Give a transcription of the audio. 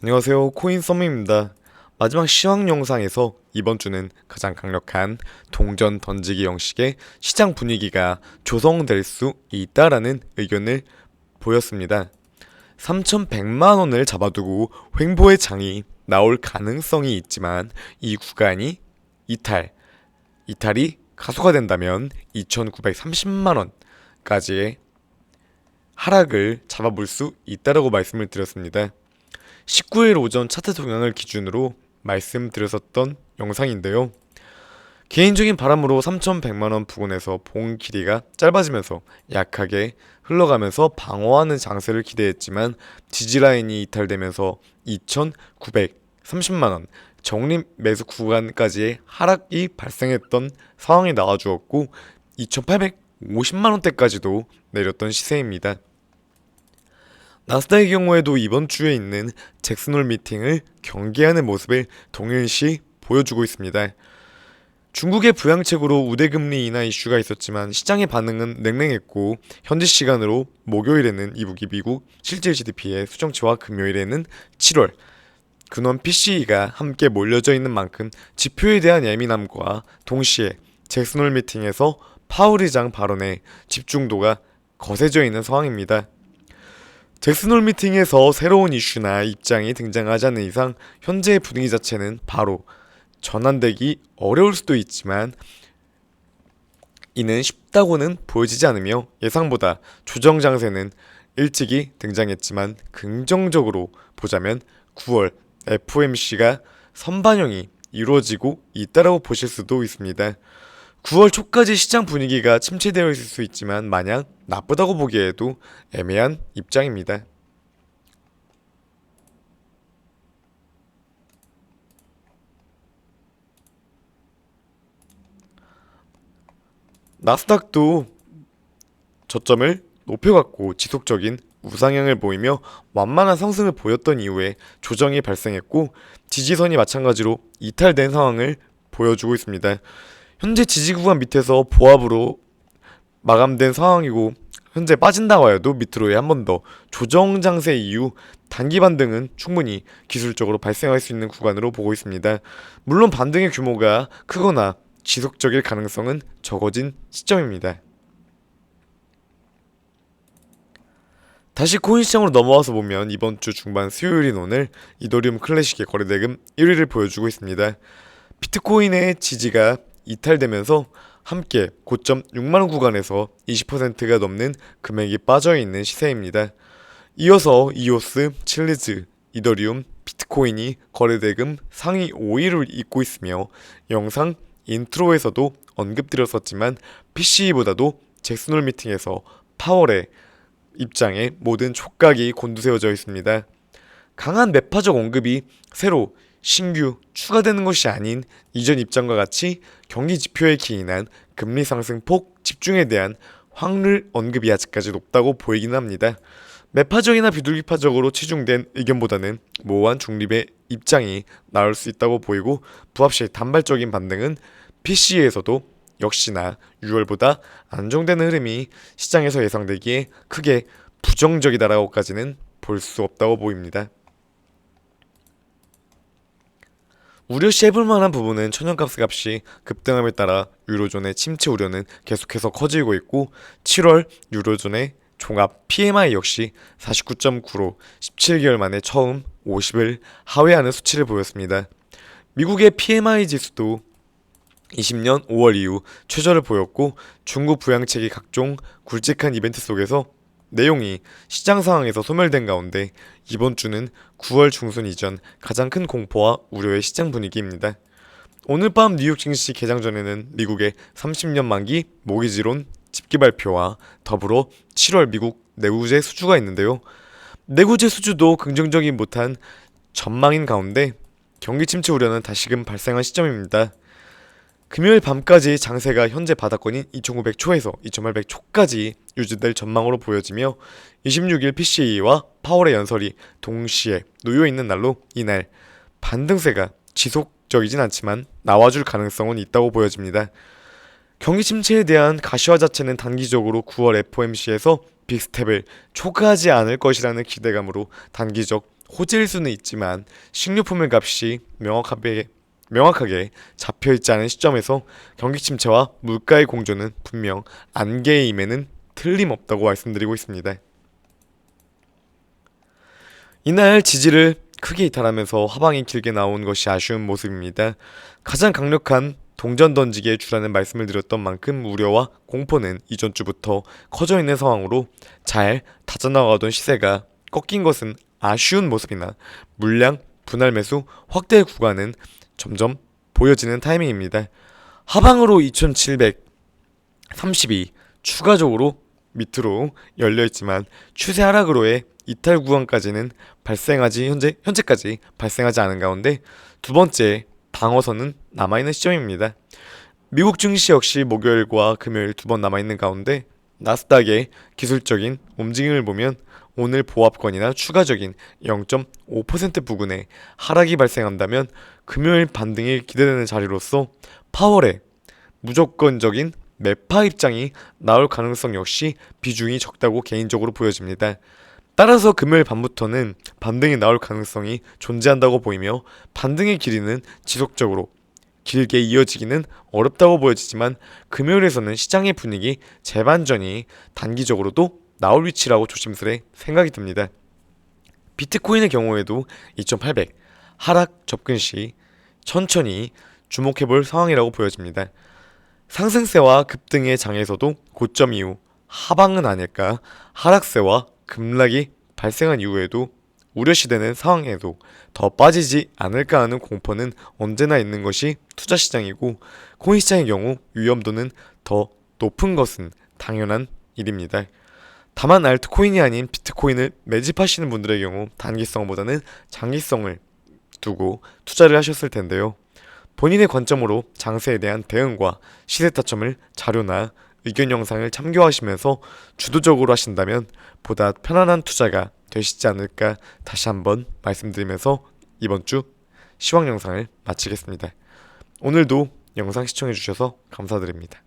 안녕하세요, 코인썸입니다. 마지막 시황 영상에서 이번 주는 가장 강력한 동전 던지기 형식의 시장 분위기가 조성될 수 있다라는 의견을 보였습니다. 3,100만 원을 잡아두고 횡보의 장이 나올 가능성이 있지만 이 구간이 이탈이 가속화된다면 2,930만 원까지의 하락을 잡아볼 수 있다라고 말씀을 드렸습니다. 19일 오전 차트 동향을 기준으로 말씀드렸었던 영상인데요. 개인적인 바람으로 3,100만원 부근에서 봉 길이가 짧아지면서 약하게 흘러가면서 방어하는 장세를 기대했지만 지지라인이 이탈되면서 2,930만원 적립 매수 구간까지의 하락이 발생했던 상황이 나와주었고 2,850만원대까지도 내렸던 시세입니다. 나스닥의 경우에도 이번 주에 있는 잭슨홀 미팅을 경계하는 모습을 동일시 보여주고 있습니다. 중국의 부양책으로 우대금리 인하 이슈가 있었지만 시장의 반응은 냉랭했고 현지 시간으로 목요일에는 이북이 미국 실질 GDP의 수정치와 금요일에는 7월 근원 PCE가 함께 몰려져 있는 만큼 지표에 대한 예민함과 동시에 잭슨홀 미팅에서 파월 의장 발언에 집중도가 거세져 있는 상황입니다. 잭슨홀 미팅에서 새로운 이슈나 입장이 등장하지 않는 이상 현재의 분위기 자체는 바로 전환되기 어려울 수도 있지만 이는 쉽다고는 보여지지 않으며 예상보다 조정 장세는 일찍이 등장했지만 긍정적으로 보자면 9월 FOMC가 선반영이 이루어지고 있다라고 보실 수도 있습니다. 9월 초까지 시장 분위기가 침체되어 있을 수 있지만 마냥 나쁘다고 보기에도 애매한 입장입니다. 나스닥도 저점을 높여갔고 지속적인 우상향을 보이며 완만한 상승을 보였던 이후에 조정이 발생했고 지지선이 마찬가지로 이탈된 상황을 보여주고 있습니다. 현재 지지 구간 밑에서 보합으로 마감된 상황이고 현재 빠진다고 해도 밑으로의 한 번 더 조정 장세 이후 단기 반등은 충분히 기술적으로 발생할 수 있는 구간으로 보고 있습니다. 물론 반등의 규모가 크거나 지속적일 가능성은 적어진 시점입니다. 다시 코인 시장으로 넘어와서 보면 이번 주 중반 수요일인 오늘 이더리움 클래식의 거래대금 1위를 보여주고 있습니다. 비트코인의 지지가 이탈되면서 함께 고점 6만원 구간에서 20%가 넘는 금액이 빠져있는 시세입니다. 이어서 이오스, 칠리즈, 이더리움, 비트코인이 거래대금 상위 5위를 잇고 있으며 영상 인트로에서도 언급드렸었지만 PCE보다도 잭슨홀 미팅에서 파월의 입장에 모든 촉각이 곤두세워져 있습니다. 강한 매파적 언급이 새로 신규 추가되는 것이 아닌 이전 입장과 같이 경기 지표에 기인한 금리 상승폭 집중에 대한 확률 언급이 아직까지 높다고 보이긴 합니다. 매파적이나 비둘기파적으로 치중된 의견보다는 모호한 중립의 입장이 나올 수 있다고 보이고 부합시 단발적인 반등은 PC에서도 역시나 6월보다 안정되는 흐름이 시장에서 예상되기에 크게 부정적이다라고까지는 볼 수 없다고 보입니다. 우려시 해볼 만한 부분은 천연가스 값이 급등함에 따라 유로존의 침체 우려는 계속해서 커지고 있고 7월 유로존의 종합 PMI 역시 49.9로 17개월 만에 처음 50을 하회하는 수치를 보였습니다. 미국의 PMI 지수도 20년 5월 이후 최저를 보였고 중국 부양책이 각종 굵직한 이벤트 속에서 내용이 시장 상황에서 소멸된 가운데 이번 주는 9월 중순 이전 가장 큰 공포와 우려의 시장 분위기입니다. 오늘 밤 뉴욕 증시 개장 전에는 미국의 30년 만기 모기지론 집계 발표와 더불어 7월 미국 내구재 수주가 있는데요. 내구재 수주도 긍정적인 못한 전망인 가운데 경기 침체 우려는 다시금 발생한 시점입니다. 금요일 밤까지 장세가 현재 바닥권인 2,900 초에서 2,800 초까지 유지될 전망으로 보여지며 26일 PCE와 파월의 연설이 동시에 놓여있는 날로 이날 반등세가 지속적이진 않지만 나와줄 가능성은 있다고 보여집니다. 경기 침체에 대한 가시화 자체는 단기적으로 9월 FOMC에서 빅스텝을 초과하지 않을 것이라는 기대감으로 단기적 호재일 수는 있지만 식료품의 값이 명확하게 잡혀있지 않은 시점에서 경기 침체와 물가의 공조는 분명 안개임에는 틀림없다고 말씀드리고 있습니다. 이날 지지를 크게 이탈하면서 하방이 길게 나온 것이 아쉬운 모습입니다. 가장 강력한 동전 던지기의 주라는 말씀을 드렸던 만큼 우려와 공포는 이전 주부터 커져 있는 상황으로 잘 다져나가던 시세가 꺾인 것은 아쉬운 모습이나 물량 분할 매수 확대 구간은 점점 보여지는 타이밍입니다. 하방으로 2732 추가적으로 밑으로 열려있지만 추세 하락으로의 이탈 구간까지는 현재까지 발생하지 않은 가운데 두 번째 방어선은 남아있는 시점입니다. 미국 증시 역시 목요일과 금요일 두 번 남아있는 가운데 나스닥의 기술적인 움직임을 보면 오늘 보합권이나 추가적인 0.5% 부근에 하락이 발생한다면 금요일 반등이 기대되는 자리로서 파월의 무조건적인 매파 입장이 나올 가능성 역시 비중이 적다고 개인적으로 보여집니다. 따라서 금요일 밤부터는 반등이 나올 가능성이 존재한다고 보이며 반등의 길이는 지속적으로 길게 이어지기는 어렵다고 보여지지만 금요일에서는 시장의 분위기 재반전이 단기적으로도 나올 위치라고 조심스레 생각이 듭니다. 비트코인의 경우에도 2800 하락 접근 시 천천히 주목해볼 상황이라고 보여집니다. 상승세와 급등의 장에서도 고점 이후 하방은 아닐까, 하락세와 급락이 발생한 이후에도 우려시되는 상황에도 더 빠지지 않을까 하는 공포는 언제나 있는 것이 투자시장이고 코인시장의 경우 위험도는 더 높은 것은 당연한 일입니다. 다만 알트코인이 아닌 비트코인을 매집하시는 분들의 경우 단기성보다는 장기성을 두고 투자를 하셨을 텐데요. 본인의 관점으로 장세에 대한 대응과 시세 타점을 자료나 의견 영상을 참고하시면서 주도적으로 하신다면 보다 편안한 투자가 되시지 않을까 다시 한번 말씀드리면서 이번 주 시황 영상을 마치겠습니다. 오늘도 영상 시청해주셔서 감사드립니다.